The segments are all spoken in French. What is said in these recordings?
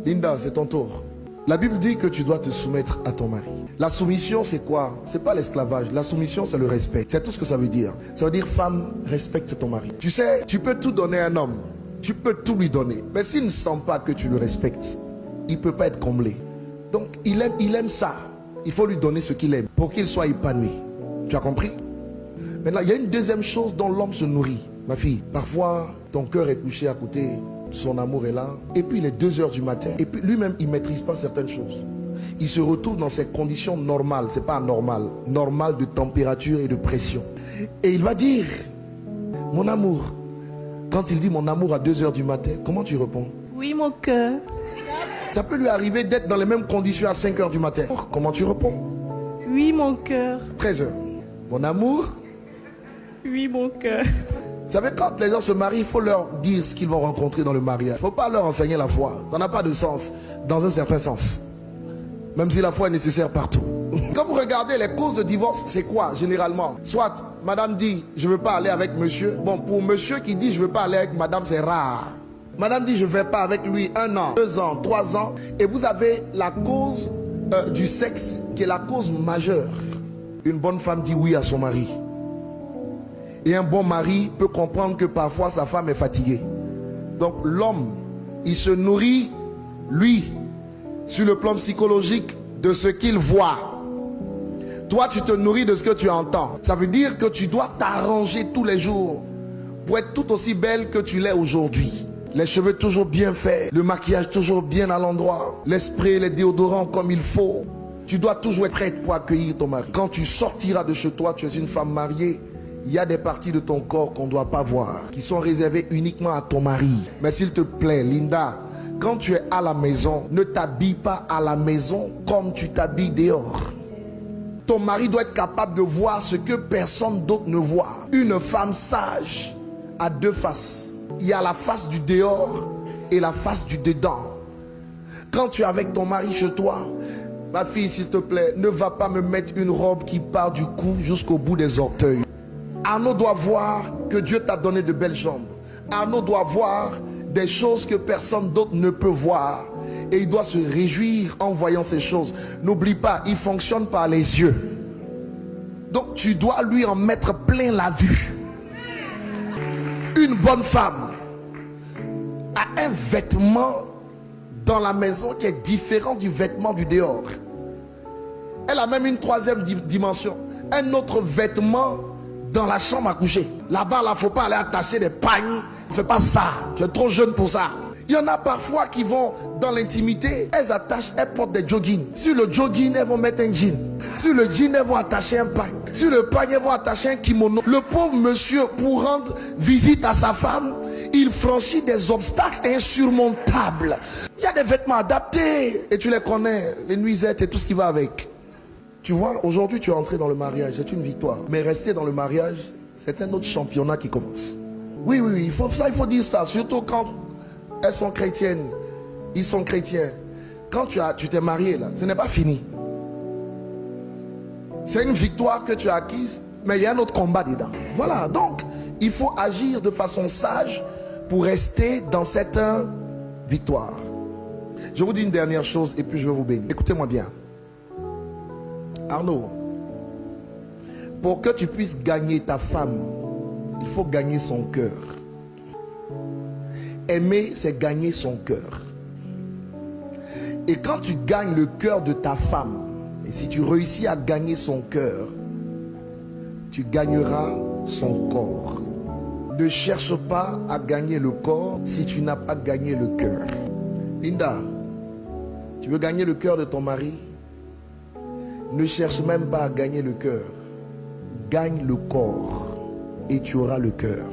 Linda, c'est ton tour. La Bible dit que tu dois te soumettre à ton mari. La soumission, c'est quoi? C'est pas l'esclavage. La soumission, c'est le respect. C'est tout ce que ça veut dire. Ça veut dire, femme, respecte ton mari. Tu sais, tu peux tout donner à un homme. Tu peux tout lui donner. Mais s'il ne sent pas que tu le respectes, il ne peut pas être comblé. Donc, il aime ça. Il faut lui donner ce qu'il aime pour qu'il soit épanoui. Tu as compris? Maintenant, il y a une deuxième chose dont l'homme se nourrit. Ma fille, parfois, ton cœur est couché à côté. Son amour est là. Et puis, il est 2 heures du matin. Et puis, lui-même, il ne maîtrise pas certaines choses. Il se retrouve dans ses conditions normales. Ce n'est pas anormal. Normal de température et de pression. Et il va dire, mon amour. Quand il dit mon amour à 2 heures du matin, comment tu réponds? Oui, mon cœur. Ça peut lui arriver d'être dans les mêmes conditions à 5 heures du matin. Comment tu réponds? Oui, mon cœur. 13 heures. Mon amour? Oui, mon cœur. Vous savez, quand les gens se marient, il faut leur dire ce qu'ils vont rencontrer dans le mariage. Il ne faut pas leur enseigner la foi. Ça n'a pas de sens, dans un certain sens. Même si la foi est nécessaire partout. Quand vous regardez les causes de divorce, c'est quoi généralement? Soit madame dit, je ne veux pas aller avec monsieur. Bon, pour monsieur qui dit, je ne veux pas aller avec madame, c'est rare. Madame dit, je ne vais pas avec lui 1 an, 2 ans, 3 ans. Et vous avez la cause du sexe qui est la cause majeure. Une bonne femme dit oui à son mari. Et un bon mari peut comprendre que parfois sa femme est fatiguée. Donc l'homme, il se nourrit, lui, sur le plan psychologique, de ce qu'il voit. Toi, tu te nourris de ce que tu entends. Ça veut dire que tu dois t'arranger tous les jours pour être tout aussi belle que tu l'es aujourd'hui. Les cheveux toujours bien faits, le maquillage toujours bien à l'endroit, les sprays, les déodorants comme il faut. Tu dois toujours être prête pour accueillir ton mari. Quand tu sortiras de chez toi, tu es une femme mariée. Il y a des parties de ton corps qu'on ne doit pas voir, qui sont réservées uniquement à ton mari. Mais s'il te plaît, Linda, quand tu es à la maison, ne t'habille pas à la maison comme tu t'habilles dehors. Ton mari doit être capable de voir ce que personne d'autre ne voit. Une femme sage a 2 faces. Il y a la face du dehors et la face du dedans. Quand tu es avec ton mari chez toi, ma fille, s'il te plaît, ne va pas me mettre une robe qui part du cou jusqu'au bout des orteils. Arnaud doit voir que Dieu t'a donné de belles jambes. Arnaud doit voir des choses que personne d'autre ne peut voir. Et il doit se réjouir en voyant ces choses. N'oublie pas, il fonctionne par les yeux. Donc tu dois lui en mettre plein la vue. Une bonne femme a un vêtement dans la maison qui est différent du vêtement du dehors. Elle a même une 3e dimension. Un autre vêtement dans la chambre à coucher. Là-bas, il ne faut pas aller attacher des pagnes. Ne fais pas ça. Tu es trop jeune pour ça. Il y en a parfois qui vont dans l'intimité. Elles portent des joggings. Sur le jogging, elles vont mettre un jean. Sur le jean, elles vont attacher un pagne. Sur le pagne, elles vont attacher un kimono. Le pauvre monsieur, pour rendre visite à sa femme, il franchit des obstacles insurmontables. Il y a des vêtements adaptés. Et tu les connais. Les nuisettes et tout ce qui va avec. Tu vois, aujourd'hui tu es entré dans le mariage, c'est une victoire. Mais rester dans le mariage, c'est un autre championnat qui commence. Oui, il faut dire ça. Surtout quand elles sont chrétiennes, ils sont chrétiens. Quand tu t'es marié là, ce n'est pas fini. C'est une victoire que tu as acquise, mais il y a un autre combat dedans. Voilà, donc il faut agir de façon sage pour rester dans cette victoire. Je vous dis une dernière chose et puis je vais vous bénir. Écoutez-moi bien. Arnaud, pour que tu puisses gagner ta femme, il faut gagner son cœur. Aimer, c'est gagner son cœur. Et quand tu gagnes le cœur de ta femme, et si tu réussis à gagner son cœur, tu gagneras son corps. Ne cherche pas à gagner le corps si tu n'as pas gagné le cœur. Linda, tu veux gagner le cœur de ton mari? Ne cherche même pas à gagner le cœur. Gagne le corps et tu auras le cœur.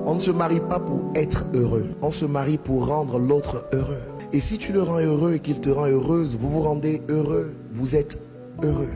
On ne se marie pas pour être heureux. On se marie pour rendre l'autre heureux. Et si tu le rends heureux et qu'il te rend heureuse, vous vous rendez heureux. Vous êtes heureux.